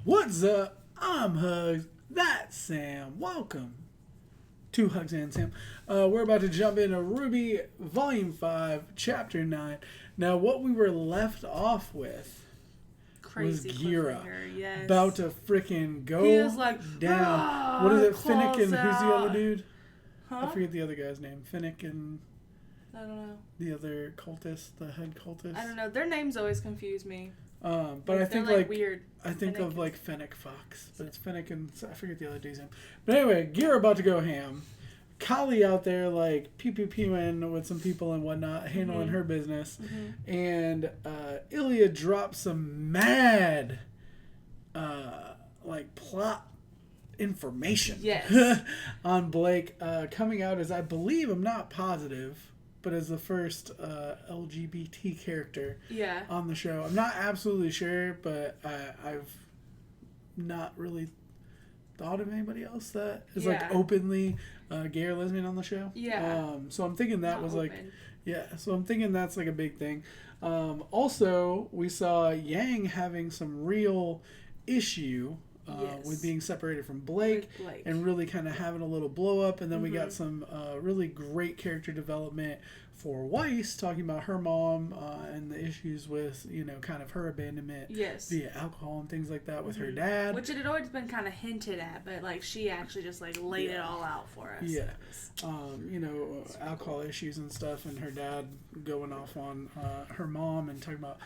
What's up? I'm HUGZ. That's Sam. Welcome to HUGZ and Sam. We're about to jump into RWBY Volume 5, Chapter 9. Now, what we were left off with was Gira. Yes. About to freaking go he was like, down. What is it? Finnick and who's the other dude? Huh? I forget the other guy's name. Finnick and... I don't know. The other cultist, the head cultist. I don't know. Their names always confuse me. But like, I think like weird. I think of like Fennec Fox, but it's Fennec and I forget the other dude's name. But anyway, Gira about to go ham. Kali out there like pew-pew-pewing with some people and whatnot, handling her business. And Ilya drops some mad like plot information on Blake, coming out as, I believe, I'm not positive, but as the first LGBT character on the show. I'm not absolutely sure, but I've not really thought of anybody else that is like openly gay or lesbian on the show. So I'm thinking that was like, so I'm thinking that's like a big thing. Also, we saw Yang having some real issue with being separated from Blake. And really kind of having a little blow up. And then we got some really great character development for Weiss, talking about her mom and the issues with, you know, kind of her abandonment via alcohol and things like that with her dad. Which it had always been kind of hinted at, but like she actually just like laid it all out for us. You know, alcohol issues and stuff, and her dad going off on her mom and talking about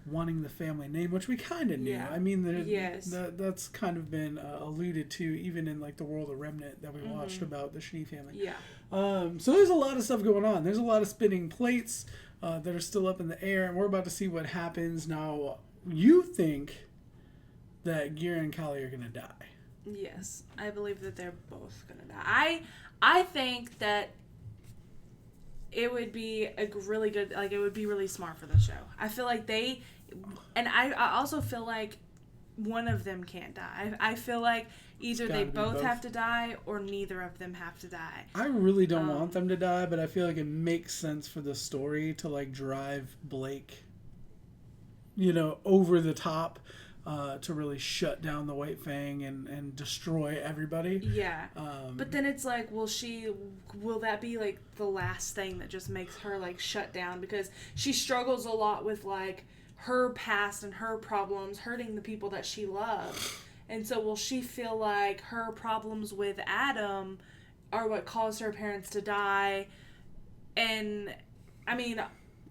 wanting the family name, which we kind of knew. I mean, that's kind of been alluded to even in like the World of Remnant that we watched about the Schnee family. So there's a lot of stuff going on. There's a lot of spinning plates that are still up in the air, and we're about to see what happens. Now, you think that Gira and Kali are going to die? Yes, I believe that they're both going to die. I think that it would be a really good, like, it would be really smart for the show. I feel like and I also feel like one of them can't die. I feel like either they both have to die or neither of them have to die. I really don't want them to die, but I feel like it makes sense for the story to, like, drive Blake, you know, over the top to really shut down the White Fang and destroy everybody. But then it's like, will that be, like, the last thing that just makes her, like, shut down? Because she struggles a lot with, like, her past and her problems hurting the people that she loves. And so will she feel like her problems with Adam are what caused her parents to die? And, I mean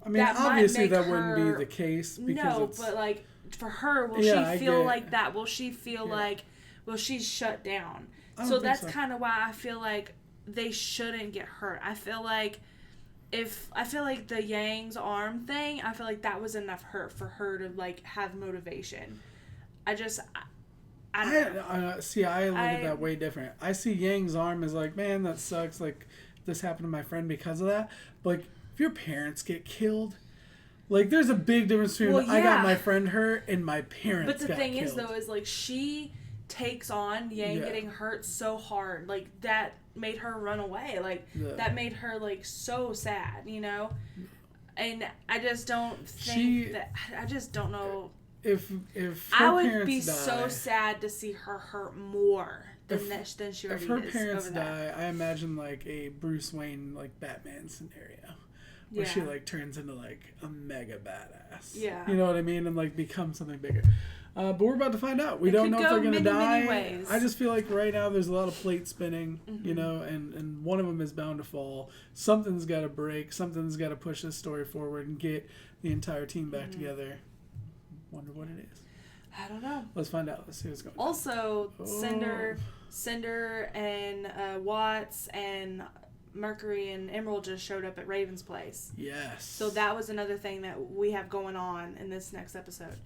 obviously that wouldn't be the case. Because but, like, for her, will she feel like that? Will she feel like, will she shut down? So that's kind of why I feel like they shouldn't get hurt. I feel like the Yang's arm thing, I feel like that was enough hurt for her to, like, have motivation. I don't know. I look at that way different. I see Yang's arm as like, man, that sucks. Like, this happened to my friend because of that. But, like, if your parents get killed, like, there's a big difference between I got my friend hurt and my parents got killed. But the thing is, though, is, like, she takes on Yang getting hurt so hard. Like, that made her run away. Like, that made her, like, so sad, you know? And I just don't think I just don't know. If I would be so sad to see her hurt more than she already is. If her parents die, I imagine, like, a Bruce Wayne, like, Batman scenario. Where she, like, turns into, like, a mega badass. You know what I mean? And, like, becomes something bigger. But we're about to find out. We don't know if they're going to die. Ways. I just feel like right now there's a lot of plates spinning, you know, and one of them is bound to fall. Something's got to break. Something's got to push this story forward and get the entire team back together. Wonder what it is. I don't know. Let's find out. Let's see what's going on. Also, Cinder and Watts and Mercury and Emerald just showed up at Raven's place. Yes. So that was another thing that we have going on in this next episode.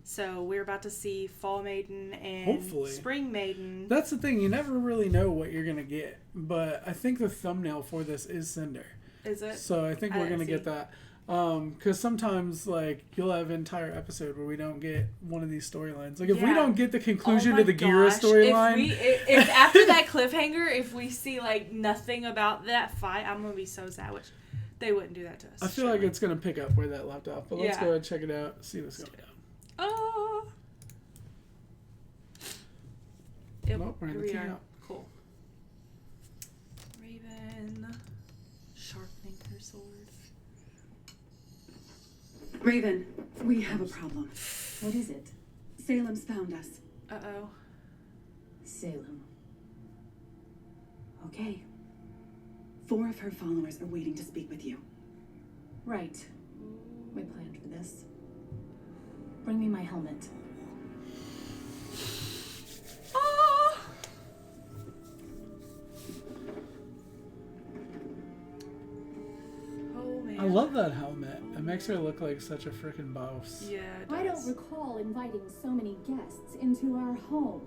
So we're about to see Fall Maiden and Spring Maiden. That's the thing. You never really know what you're going to get. But I think the thumbnail for this is Cinder. Is it? So I think we're going to get that. Because sometimes, like, you'll have an entire episode where we don't get one of these storylines. Like, if we don't get the conclusion to the Gira storyline... If after that cliffhanger, if we see, like, nothing about that fight, I'm going to be so sad, which they wouldn't do that to us. I feel like it's going to pick up where that left off. But let's go ahead and check it out, see what's going on. Yep. Nope, we're in the camp. Cool. Raven. Sharpening her sword. Raven, we have a problem. What is it? Salem's found us. Uh-oh. Salem. Okay. 4 of her followers are waiting to speak with you. Right. We planned for this. Bring me my helmet. Oh! Oh, man. I love that helmet. It makes her look like such a freaking boss. Yeah, it does. I don't recall inviting so many guests into our home.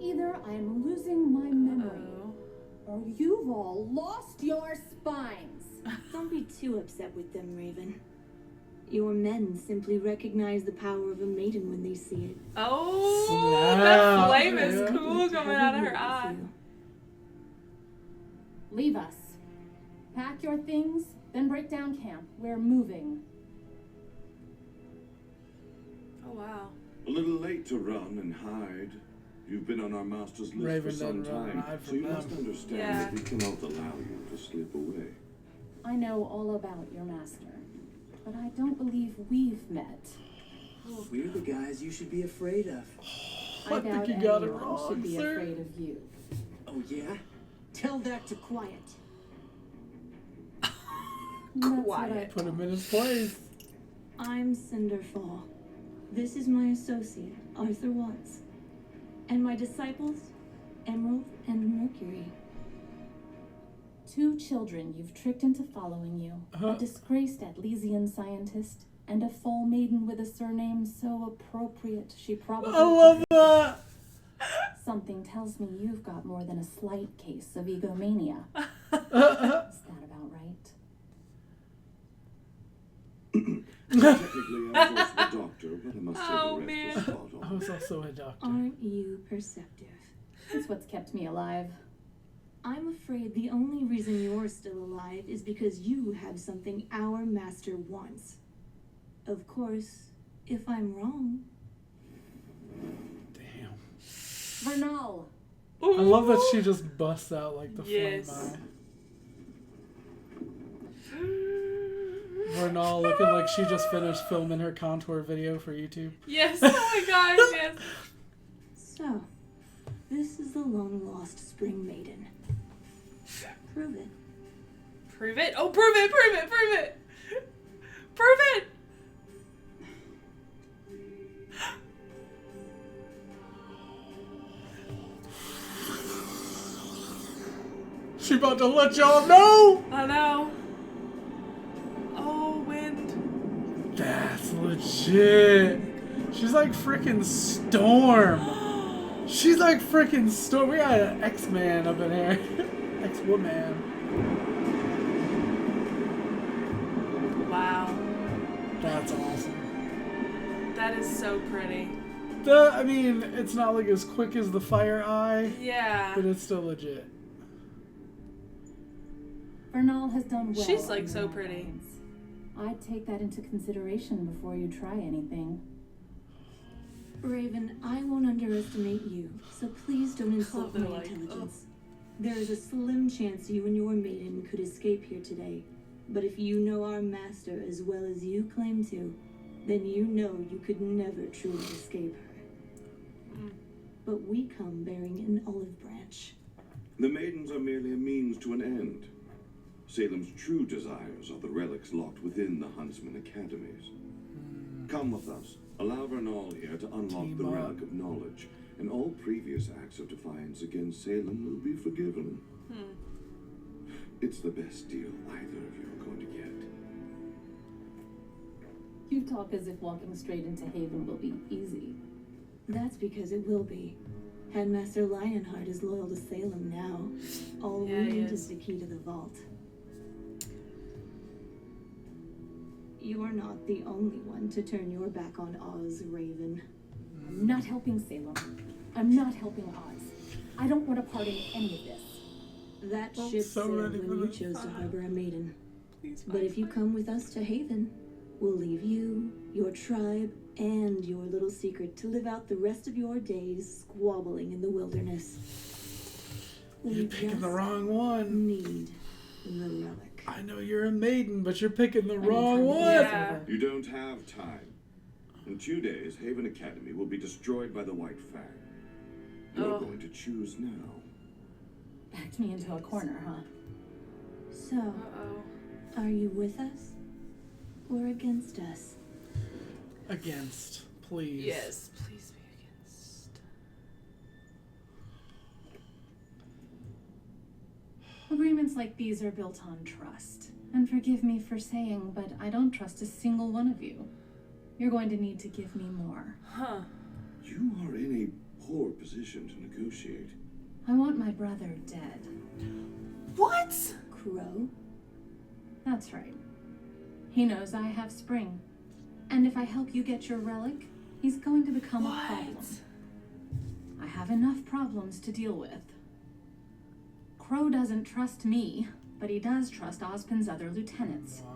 Either I'm losing my memory, or you've all lost your spines. Don't be too upset with them, Raven. Your men simply recognize the power of a maiden when they see it. Oh, that flame is cool coming out of her eye. Leave us. Pack your things, then break down camp. We're moving. Oh, wow. A little late to run and hide. You've been on our master's list Raven for some time, so you must understand that we cannot allow you to slip away. I know all about your master, but I don't believe we've met. We're the guys you should be afraid of. I think you got it wrong, should be sir. afraid of you. Oh yeah? Tell that to Quiet. Quiet. Put him in his place. I'm Cinderfall. This is my associate, Arthur Watts. And my disciples, Emerald and Mercury. 2 children you've tricked into following you. A disgraced Atlesian scientist, and a fall maiden with a surname so appropriate she probably... I love that! Something tells me you've got more than a slight case of egomania. Is that about right? Technically, I was also a doctor, but I must say the rest was spot on. I was also a doctor. Aren't you perceptive? It's what's kept me alive. I'm afraid the only reason you're still alive is because you have something our master wants. Of course, if I'm wrong. Damn. Vernal! I love that she just busts out like the flame eye. Vernal looking like she just finished filming her contour video for YouTube. Yes, oh my gosh, yes. So, this is the long-lost Spring Maiden. Prove it. Prove it? Oh, prove it, prove it, prove it! Prove it! She about to let y'all know! I know. Oh, wind. That's legit. She's like freaking Storm. She's like freaking Storm. We got an X-Man up in here. X-Woman. Wow. That's awesome. That is so pretty. I mean, it's not like as quick as the Fire Eye. Yeah. But it's still legit. Vernal has done well. She's like so pretty. I'd take that into consideration before you try anything. Raven, I won't underestimate you, so please don't insult my intelligence. There is a slim chance you and your maiden could escape here today. But if you know our master as well as you claim to, then you know you could never truly escape her. But we come bearing an olive branch. The maidens are merely a means to an end. Salem's true desires are the relics locked within the Huntsman Academies. Come with us. Allow Vernal here to unlock the relic of knowledge, and all previous acts of defiance against Salem will be forgiven. It's the best deal either of you are going to get. You talk as if walking straight into Haven will be easy. That's because it will be. Headmaster Lionheart is loyal to Salem now. All we need is the key to the vault. You are not the only one to turn your back on Oz, Raven. I'm not helping Salem. I'm not helping Oz. I don't want a part in any of this. That ship sailed when you chose to harbor a maiden. But if you come with us to Haven, we'll leave you, your tribe, and your little secret to live out the rest of your days squabbling in the wilderness. You're picking the wrong one. Need the relic. I know you're a maiden, but you're picking the wrong one. Yeah. You don't have time. In 2 days, Haven Academy will be destroyed by the White Fang. You're going to choose now. Backed me into a corner, huh? So, are you with us or against us? Against, please. Yes, please be against. Agreements like these are built on trust. And forgive me for saying, but I don't trust a single one of you. You're going to need to give me more. Huh. You are in a poor position to negotiate. I want my brother dead. What? Crow? That's right. He knows I have Spring. And if I help you get your relic, he's going to become a problem. I have enough problems to deal with. Crow doesn't trust me, but he does trust Ozpin's other lieutenants. Wow.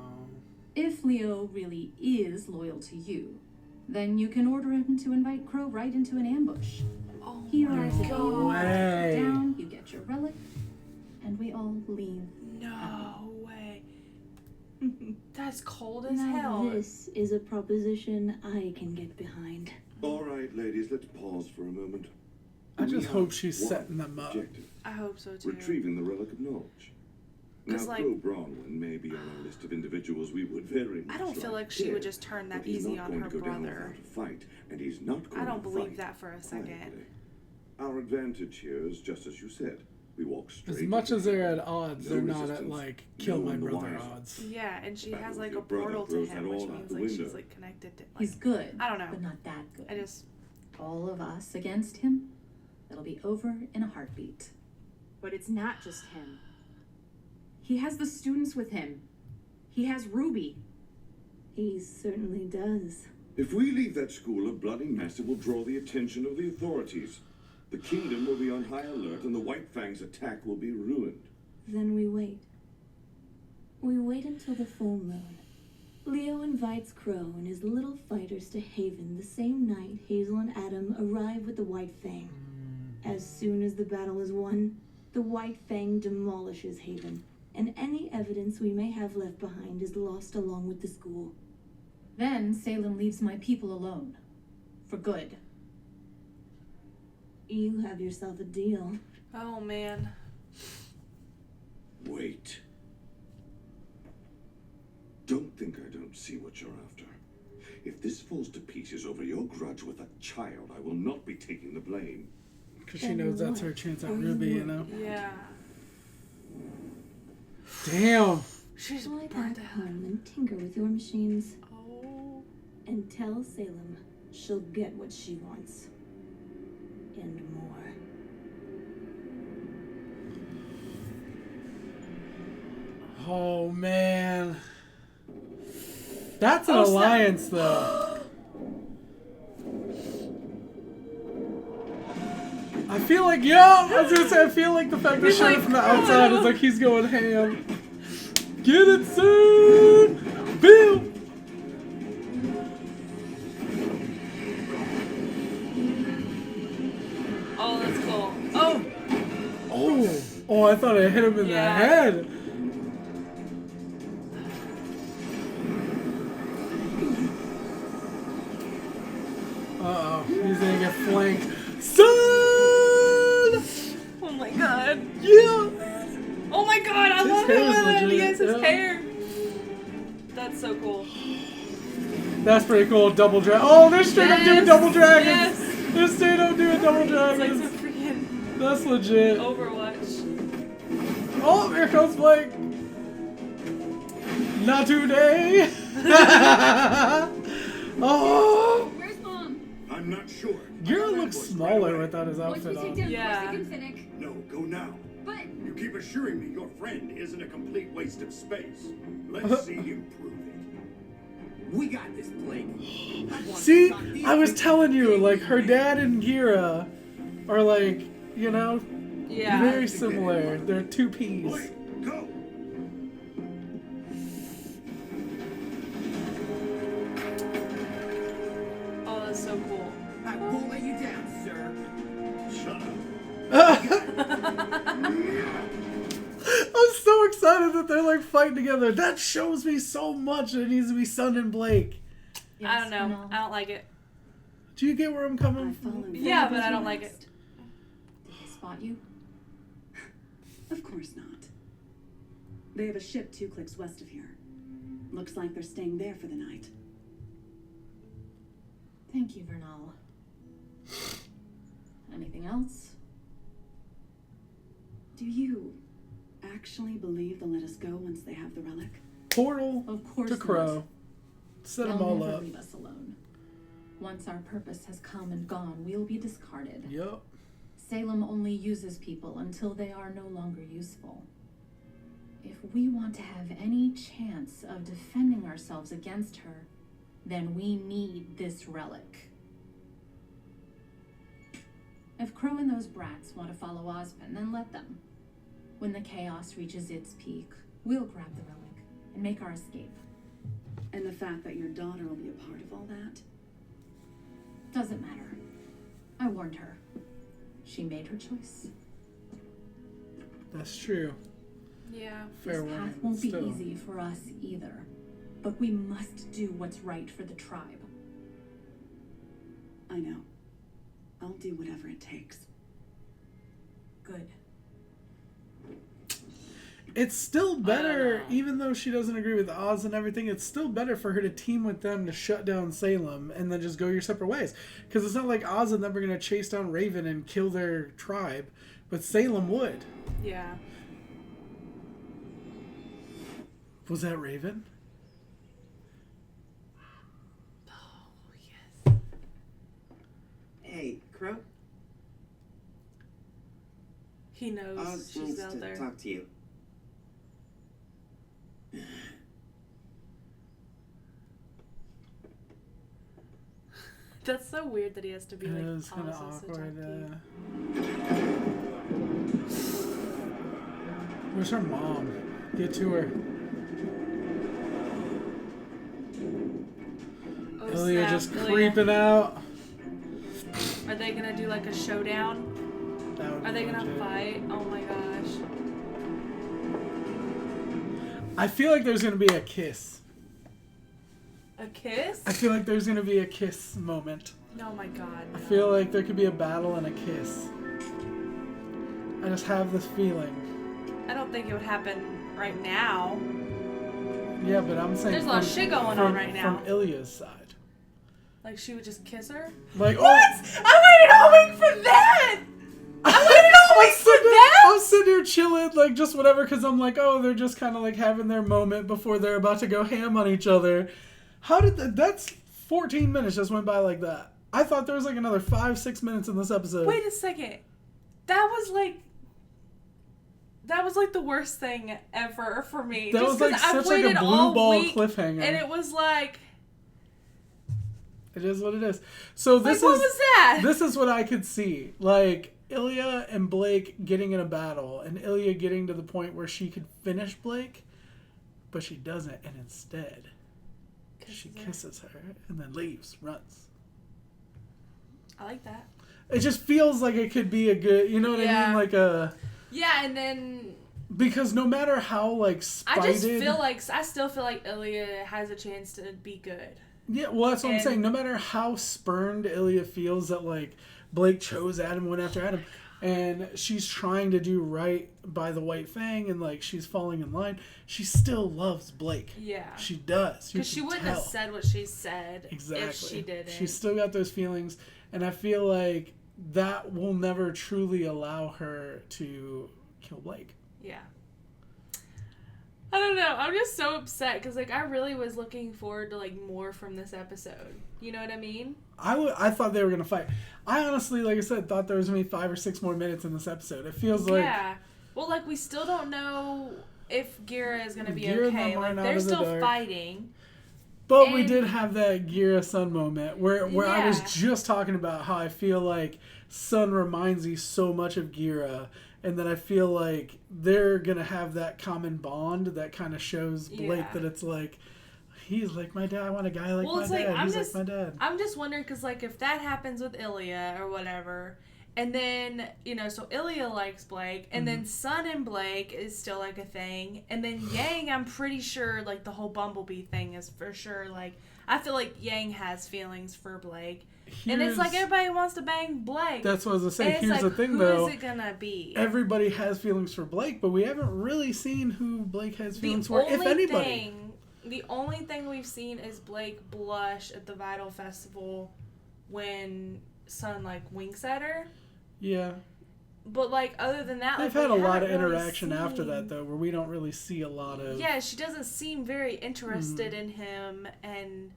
If Leo really is loyal to you, then you can order him to invite Crow right into an ambush. Oh He arrives at No way. down, you get your relic, and we all leave. No way. That's cold as Now hell. this is a proposition I can get behind. All right, ladies, let's pause for a moment. I just We hope have she's one setting them up. objective. I hope so too. Retrieving the Relic of Knowledge. Now, 'Cause, like- Crow Bronwyn may be on our list of individuals we would very much I don't feel like she dead, would just turn that but he's easy not on going her to go down brother. without a fight, and he's not going I don't to believe fight that for a second. quietly. Our advantage here is just as you said. We walk straight. As much as into they're it. at odds, No they're not at resistance, like kill no my one the brother wiser. odds. Yeah, and she Battle has with like your a brother portal to throws him, that which all out means the like she's window. like connected to. Like, He's good, I don't know. but not that good. I just. All of us against him, it'll be over in a heartbeat. But it's not just him. He has the students with him. He has RWBY. He certainly does. If we leave that school, a bloody mess, it will draw the attention of the authorities. The kingdom will be on high alert, and the White Fang's attack will be ruined. Then we wait. We wait until the full moon. Leo invites Crow and his little fighters to Haven the same night Hazel and Adam arrive with the White Fang. As soon as the battle is won, the White Fang demolishes Haven, and any evidence we may have left behind is lost along with the school. Then Salem leaves my people alone. For good. You have yourself a deal. Oh man. Wait. Don't think I don't see what you're after. If this falls to pieces over your grudge with a child, I will not be taking the blame. Because she knows that's her chance at RWBY, you know? Yeah. Damn. She's Fly burnt back out. home and tinker with your machines. Oh. And tell Salem she'll get what she wants. And more. Oh, man. That's an alliance, though. I feel like, I was gonna say, I feel like the fact that shot from the outside is like he's going ham. Get it soon! Bill! Oh, that's cool. Oh! Oh, I thought I hit him in the head. Uh-oh, he's gonna get flanked. Son! Oh my god. Yeah! Oh my god, I love hair it is when he legit, has his yeah. hair. That's so cool. That's pretty cool. Double dragon. Oh, they're straight up doing double dragons. Yes. They're straight up doing double It's like dragons. some freaking That's legit. Overwatch. Oh, here comes Blake. Not today. Oh. Where's Mom? I'm not sure. Gura looks smaller without his Once we outfit take on. down Yeah. Corsican Finnick. No, go now. But You keep assuring me your friend isn't a complete waste of space. Let's see him prove it. We got this, Blake. See, I was telling you, like, her dad and Gira are like, you know, Yeah. very similar. They're two P's. Blake, go! Shut up. I'm so excited that they're like fighting together. That shows me so much that it needs to be Sun and Blake. Yes, I don't know. I don't like it. Do you get where I'm coming from? Yeah, but I don't like it. Did they spot you? Of course not. They have a ship 2 clicks west of here. Looks like they're staying there for the night. Thank you, Vernal. Anything else? Do you actually believe they'll let us go once they have the relic? Portal of course to Crow. Not. Set They'll them all never up. leave us alone. Once our purpose has come and gone, we'll be discarded. Yep. Salem only uses people until they are no longer useful. If we want to have any chance of defending ourselves against her, then we need this relic. If Crow and those brats want to follow Ozpin, then let them. When the chaos reaches its peak, we'll grab the relic and make our escape. And the fact that your daughter will be a part of all that? Doesn't matter. I warned her. She made her choice. That's true. Yeah. Fair this path won't be easy for us either. But we must do what's right for the tribe. I know. I'll do whatever it takes. Good. It's still better, even though she doesn't agree with Oz and everything, it's still better for her to team with them to shut down Salem and then just go your separate ways. Because it's not like Oz and them are going to chase down Raven and kill their tribe, but Salem would. Yeah. Was that Raven? Oh, yes. Hey, Crow? He knows Oz she's out there. Talk to you. That's so weird that he has to be like. It's kind of awkward. Where's her mom? Get to her. Oh, Ilya just creeping out. Are they gonna do like a showdown? Are they gonna fight? Oh my gosh. I feel like there's gonna be a kiss. A kiss? I feel like there's gonna be a kiss moment. Oh my god. No. I feel like there could be a battle and a kiss. I just have this feeling. I don't think it would happen right now. Yeah, but I'm saying there's a lot of shit going on right now. From Ilya's side. Like she would just kiss her? Like what? I waited all week for that! I waited all week for that! I'm sitting here chilling, like just whatever, because I'm like, oh, they're just kind of like having their moment before they're about to go ham on each other. How did that's 14 minutes just went by like that. I thought there was like another 5-6 minutes in this episode. Wait a second. That was like the worst thing ever for me. That was like such like a blue ball cliffhanger. And it was like... It is what it is. So this what was that? This is what I could see. Like Ilya and Blake getting in a battle and Ilya getting to the point where she could finish Blake, but she doesn't, and instead she kisses her and then leaves, runs. I like that. It just feels like it could be a good, you know what I mean? Like a... Yeah, and then... Because no matter how, like, spited... I still feel like Ilya has a chance to be good. Yeah, well, that's what I'm saying. No matter how spurned Ilya feels that, like, Blake chose Adam, went after Adam, and she's trying to do right by the White Fang, and, like, she's falling in line, she still loves Blake. Yeah. She does. Because she wouldn't have said what she said if she didn't. She's still got those feelings, and I feel like that will never truly allow her to kill Blake. Yeah. I don't know. I'm just so upset because, like, I really was looking forward to, like, more from this episode. You know what I mean? I thought they were going to fight. I honestly, like I said, thought there was going to be 5 or 6 more minutes in this episode. It feels like... Yeah. Well, like, we still don't know if Gira is going to be okay. Like, they're still fighting. But we did have that Gira Sun moment where I was just talking about how I feel like Sun reminds you so much of Gira. And then I feel like they're going to have that common bond that kind of shows Blake that it's like, he's like my dad. I want a guy like my dad. He's like my dad. I'm just wondering because, like, if that happens with Ilya or whatever, And then, you know, so Ilya likes Blake, and then Sun and Blake is still, like, a thing. And then Yang, I'm pretty sure, like, the whole Bumblebee thing is for sure, like, I feel like Yang has feelings for Blake. And it's like everybody wants to bang Blake. That's what I was going to say. Here's the thing, though. Who is it going to be? Everybody has feelings for Blake, but we haven't really seen who Blake has feelings for, if anybody. The only thing we've seen is Blake blush at the Vital Festival when Sun, like, winks at her. Yeah. But, like, other than that, they've had a lot of interaction after that, though, where we don't really see a lot of... Yeah, she doesn't seem very interested in him, and...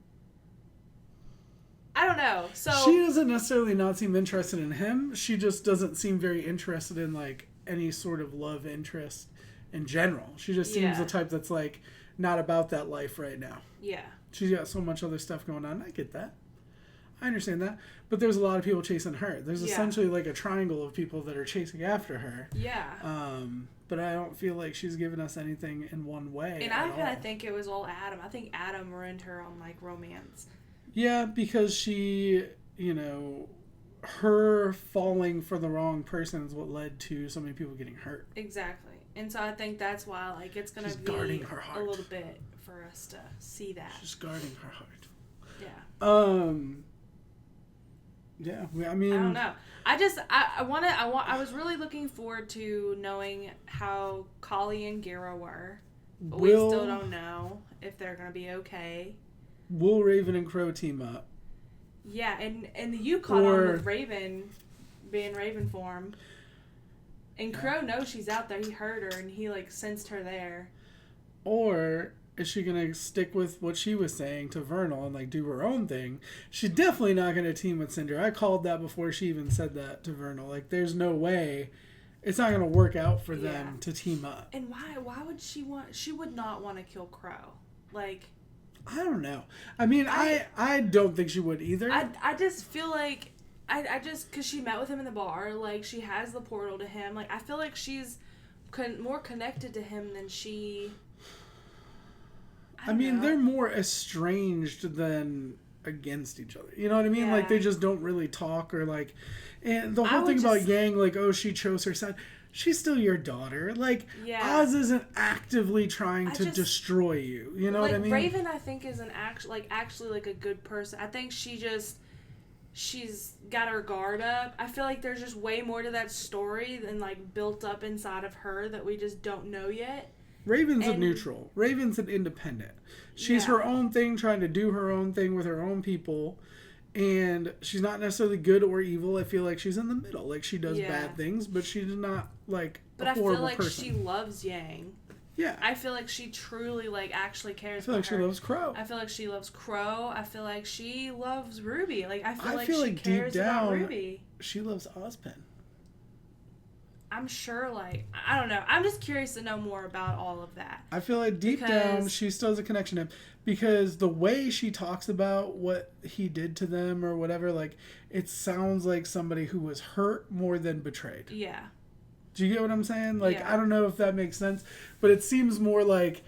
I don't know, so... She doesn't necessarily not seem interested in him. She just doesn't seem very interested in, like, any sort of love interest in general. She just seems the type that's, like, not about that life right now. Yeah. She's got so much other stuff going on. I get that. I understand that. But there's a lot of people chasing her. There's essentially like a triangle of people that are chasing after her. Yeah. But I don't feel like she's given us anything in one way. And I kind of think it was all Adam. I think Adam ruined her on, like, romance. Yeah, because she, you know, her falling for the wrong person is what led to so many people getting hurt. Exactly. And so I think that's why, like, it's going to be guarding her heart. A little bit for us to see that. She's guarding her heart. Yeah. Yeah, I mean... I don't know. I was really looking forward to knowing how Kali and Gira were. But we still don't know if they're going to be okay. Will Raven and Crow team up? Yeah, and you caught on with Raven being Raven form. And Crow knows she's out there. He heard her and he, like, sensed her there. Or... is she going to stick with what she was saying to Vernal and, like, do her own thing? She's definitely not going to team with Cinder. I called that before she even said that to Vernal. Like, there's no way. It's not going to work out for them to team up. And why would she want... She would not want to kill Crow. Like... I don't know. I mean, I don't think she would either. I just feel like... I just... Because she met with him in the bar. Like, she has the portal to him. Like, I feel like she's more connected to him than she... I mean, they're more estranged than against each other. You know what I mean? Yeah. Like, they just don't really talk or, like... And the whole thing about Yang, like, oh, she chose her side. She's still your daughter. Like, Oz isn't actively trying to destroy you. You know what I mean? Raven, I think, is actually, like, a good person. I think she's got her guard up. I feel like there's just way more to that story than, like, built up inside of her that we just don't know yet. Raven's a neutral. Raven's an independent. She's her own thing, trying to do her own thing with her own people. And she's not necessarily good or evil. I feel like she's in the middle. Like, she does bad things, but she's not, like, a horrible person. But I feel like she loves Yang. Yeah. I feel like she truly, like, actually cares about her. I feel like she loves Crow. I feel like she loves Crow. I feel like she loves Ruby. Like, I feel like she cares about Ruby. She loves Ozpin. I'm sure, like, I don't know. I'm just curious to know more about all of that. I feel like deep down, she still has a connection to him. Because the way she talks about what he did to them or whatever, like, it sounds like somebody who was hurt more than betrayed. Yeah. Do you get what I'm saying? Like, I don't know if that makes sense. But it seems more like...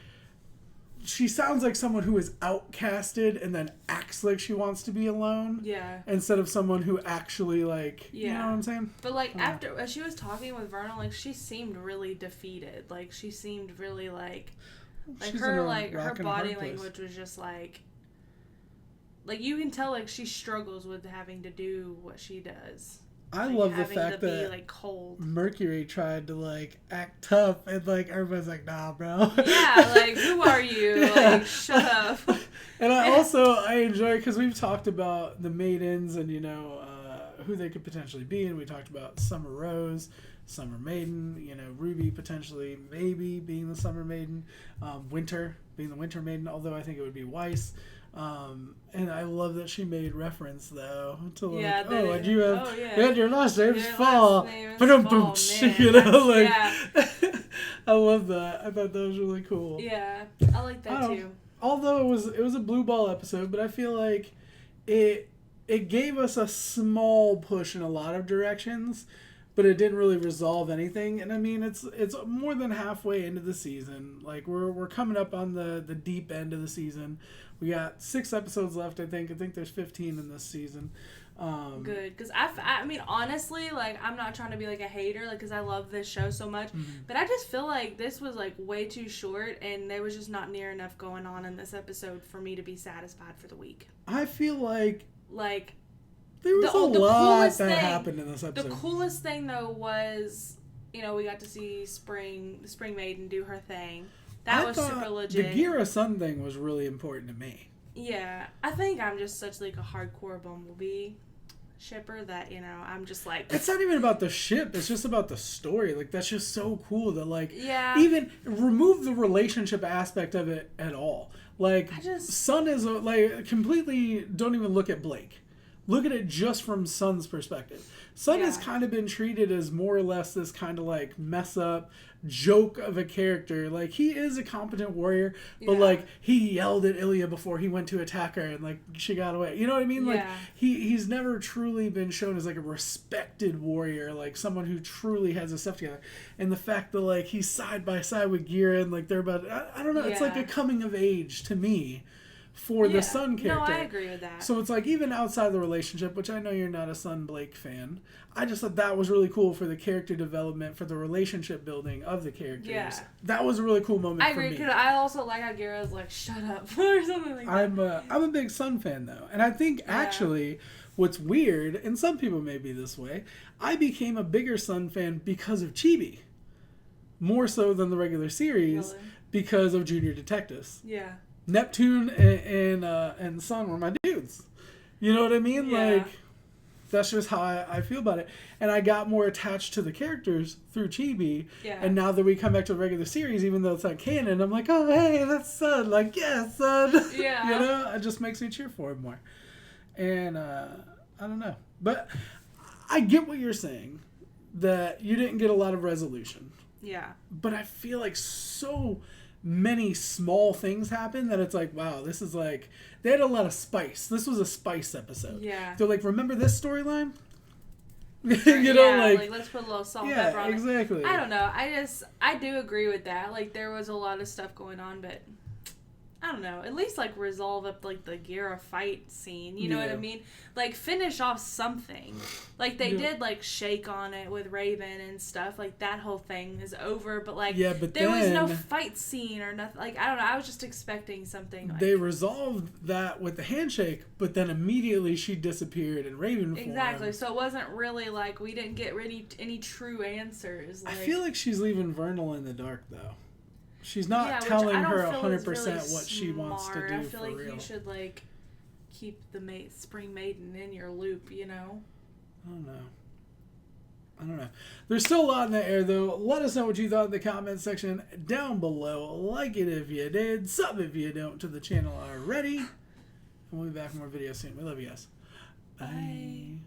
She sounds like someone who is outcasted and then acts like she wants to be alone. Yeah. Instead of someone who actually, like, you know what I'm saying? But, like, as she was talking with Vernal, like, she seemed really defeated. Like, she seemed really, like her body language was just, like, you can tell, like, she struggles with having to do what she does. I love the fact that be, like, cold. Mercury tried to, like, act tough, and, like, everybody's like, nah, bro. Yeah, like, who are you? Like, shut up. And I enjoy, because we've talked about the maidens and, you know, who they could potentially be, and we talked about Summer Rose, Summer Maiden, you know, Ruby potentially, maybe being the Summer Maiden, Winter being the Winter Maiden, although I think it would be Weiss. And I love that she made reference though to like, and you had your last name's Fall. You know, like I love that. I thought that was really cool. Yeah, I like that too. Although it was a blue ball episode, but I feel like it gave us a small push in a lot of directions, but it didn't really resolve anything. And I mean, it's more than halfway into the season. Like we're coming up on the deep end of the season. We got 6 episodes left, I think. I think there's 15 in this season. Good, because I mean, honestly, like, I'm not trying to be, like, a hater, like, because I love this show so much, but I just feel like this was, like, way too short, and there was just not near enough going on in this episode for me to be satisfied for the week. I feel like there was a lot that happened in this episode. The coolest thing, though, was, you know, we got to see the Spring Maiden do her thing. That was super legit. The Gira Sun thing was really important to me. Yeah, I think I'm just such, like, a hardcore Bumblebee shipper that, you know, I'm just like, it's not even about the ship, it's just about the story. Like, that's just so cool that, like, even remove the relationship aspect of it at all. Like, Sun is like, completely don't even look at Blake, look at it just from Sun's perspective. Sun has kind of been treated as more or less this kind of, like, mess up joke of a character. Like, he is a competent warrior, but like, he yelled at Ilya before he went to attack her, and like, she got away. You know what I mean? Like, he's never truly been shown as like a respected warrior, like someone who truly has his stuff together. And the fact that, like, he's side by side with Gira, and like, they're about, I don't know, it's like a coming of age to me for the Sun character. No, I agree with that. So it's like, even outside the relationship, which I know you're not a Sun Blake fan, I just thought that was really cool for the character development, for the relationship building of the characters. Yeah. That was a really cool moment for me. I agree, because I also like how Gira's like, shut up, or something like that. I'm a big Sun fan, though. And I think, actually, what's weird, and some people may be this way, I became a bigger Sun fan because of Chibi. More so than the regular series, because of Junior Detectives. Yeah. Neptune and Sun were my dudes. You know what I mean? Yeah. Like, that's just how I feel about it. And I got more attached to the characters through Chibi. Yeah. And now that we come back to the regular series, even though it's not canon, I'm like, oh, hey, that's Sun. Like, yeah, Sun. Yeah. You know? It just makes me cheer for him more. And I don't know. But I get what you're saying, that you didn't get a lot of resolution. Yeah. But I feel like so many small things happen that it's like, wow, this is like, they had a lot of spice. This was a spice episode. Yeah. They're like, remember this storyline? You know, like, let's put a little salt and pepper on exactly. it. I don't know. I do agree with that. Like, there was a lot of stuff going on, but I don't know. At least, like, resolve up, like, the Gira fight scene. You know what I mean? Like, finish off something. Like, they did, like, shake on it with Raven and stuff. Like, that whole thing is over. But, like, there was no fight scene or nothing. Like, I don't know. I was just expecting something. Like, they resolved that with the handshake, but then immediately she disappeared in Raven form. Exactly. So it wasn't really, like, we didn't get any true answers. Like, I feel like she's leaving Vernal in the dark, though. She's not telling her 100% really what she wants to do. I feel like real. You should, like, keep the Spring Maiden in your loop, you know? I don't know. There's still a lot in the air, though. Let us know what you thought in the comment section down below. Like it if you did. Sub if you don't to the channel already. And we'll be back with more videos soon. We love you guys. Bye.